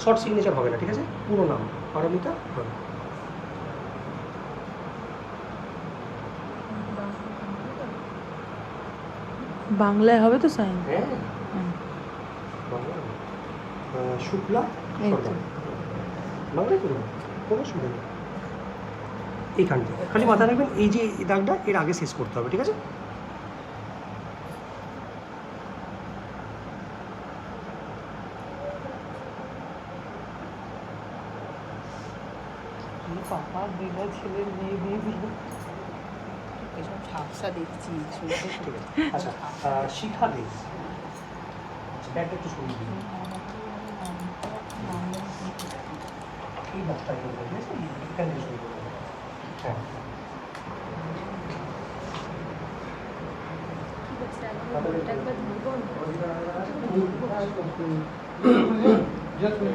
Short signature হবে না, ঠিক আছে? পুরো নাম পারমিতা হবে। বাংলায় হবে তো সাইন? হ্যাঁ, শুক্লা সরকার বাংলায় করুন, কোনো অসুবিধা নেই। এইখানটা খালি মাথায় রাখবেন, এই যে দাগটা এর আগে শেষ করতে হবে, ঠিক আছে? পাপা দিল ছেলের মেয়ে দিয়ে দিল, এসব ঝাপসা দেখছি। ঠিক আছে, আচ্ছা শিখা দে, ব্যাগটা একটু সরিয়ে দিন। এই দাগটা এখানে ঠিক আছে, এখানে সরিয়ে দিন। হ্যাঁ, একবার ধরবো। ঠিক আছে।